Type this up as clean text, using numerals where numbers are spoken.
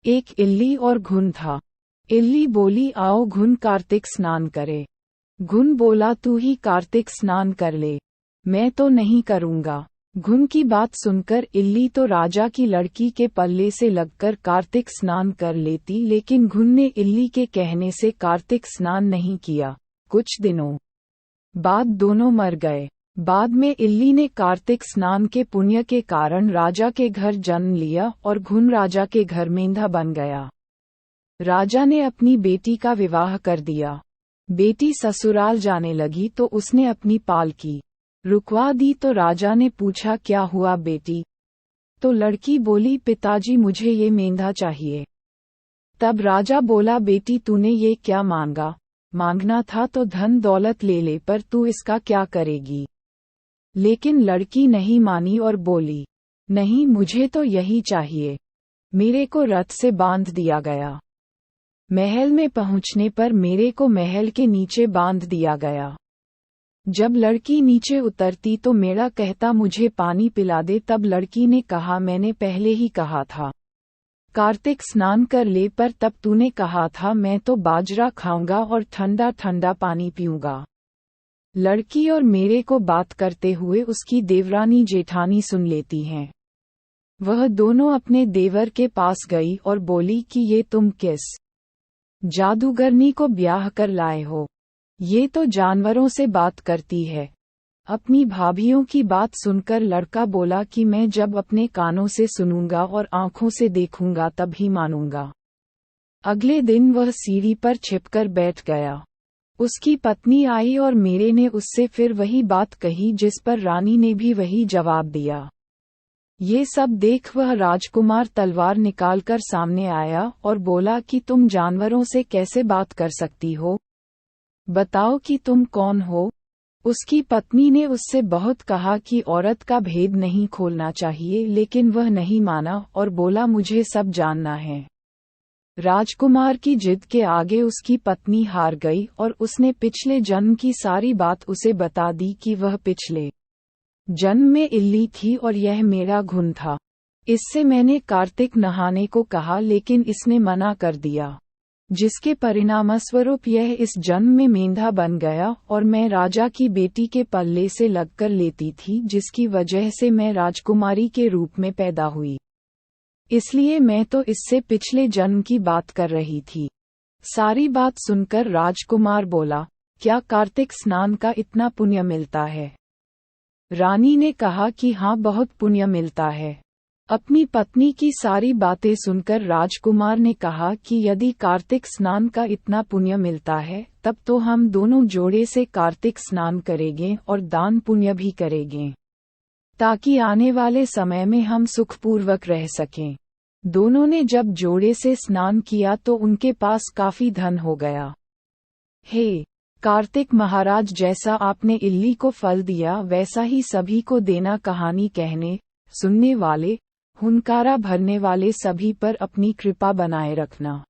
एक इल्ली और घुन था। इल्ली बोली, आओ घुन कार्तिक स्नान करे। घुन बोला, तू ही कार्तिक स्नान कर ले, मैं तो नहीं करूँगा। घुन की बात सुनकर इल्ली तो राजा की लड़की के पल्ले से लगकर कार्तिक स्नान कर लेती, लेकिन घुन ने इल्ली के कहने से कार्तिक स्नान नहीं किया। कुछ दिनों बाद दोनों मर गए। बाद में इल्ली ने कार्तिक स्नान के पुण्य के कारण राजा के घर जन्म लिया और घुन राजा के घर मेंढा बन गया। राजा ने अपनी बेटी का विवाह कर दिया। बेटी ससुराल जाने लगी तो उसने अपनी पालकी रुकवा दी तो राजा ने पूछा, क्या हुआ बेटी? तो लड़की बोली, पिताजी मुझे ये मेंढा चाहिए। तब राजा बोला, बेटी तूने ये क्या मांगा? मांगना था तो धन दौलत ले ले, पर तू इसका क्या करेगी? लेकिन लड़की नहीं मानी और बोली, नहीं मुझे तो यही चाहिए। मेरे को रथ से बांध दिया गया। महल में पहुंचने पर मेरे को महल के नीचे बांध दिया गया। जब लड़की नीचे उतरती तो मेरा कहता, मुझे पानी पिला दे। तब लड़की ने कहा, मैंने पहले ही कहा था कार्तिक स्नान कर ले, पर तब तूने कहा था मैं तो बाजरा खाऊंगा और ठंडा ठंडा पानी पीऊंगा। लड़की और मेरे को बात करते हुए उसकी देवरानी जेठानी सुन लेती हैं। वह दोनों अपने देवर के पास गई और बोली कि ये तुम किस जादूगरनी को ब्याह कर लाए हो? ये तो जानवरों से बात करती है। अपनी भाभियों की बात सुनकर लड़का बोला कि मैं जब अपने कानों से सुनूंगा और आंखों से देखूंगा तब ही मानूंगा। अगले दिन वह सीढ़ी पर छिपकर बैठ गया। उसकी पत्नी आई और मेरे ने उससे फिर वही बात कही, जिस पर रानी ने भी वही जवाब दिया। ये सब देख वह राजकुमार तलवार निकालकर सामने आया और बोला कि तुम जानवरों से कैसे बात कर सकती हो? बताओ कि तुम कौन हो? उसकी पत्नी ने उससे बहुत कहा कि औरत का भेद नहीं खोलना चाहिए, लेकिन वह नहीं माना और बोला, मुझे सब जानना है। राजकुमार की जिद के आगे उसकी पत्नी हार गई और उसने पिछले जन्म की सारी बात उसे बता दी कि वह पिछले जन्म में इल्ली थी और यह मेरा घुन था। इससे मैंने कार्तिक नहाने को कहा, लेकिन इसने मना कर दिया, जिसके परिणामस्वरूप यह इस जन्म में मेंढा बन गया और मैं राजा की बेटी के पल्ले से लगकर लेती थी, जिसकी वजह से मैं राजकुमारी के रूप में पैदा हुई। इसलिए मैं तो इससे पिछले जन्म की बात कर रही थी। सारी बात सुनकर राजकुमार बोला, क्या कार्तिक स्नान का इतना पुण्य मिलता है? रानी ने कहा कि हाँ, बहुत पुण्य मिलता है। अपनी पत्नी की सारी बातें सुनकर राजकुमार ने कहा कि यदि कार्तिक स्नान का इतना पुण्य मिलता है, तब तो हम दोनों जोड़े से कार्तिक स्नान करेंगे और दान पुण्य भी करेंगे, ताकि आने वाले समय में हम सुखपूर्वक रह सकें। दोनों ने जब जोड़े से स्नान किया तो उनके पास काफी धन हो गया। हे कार्तिक महाराज, जैसा आपने इल्ली को फल दिया वैसा ही सभी को देना। कहानी कहने सुनने वाले हुनकारा भरने वाले सभी पर अपनी कृपा बनाए रखना।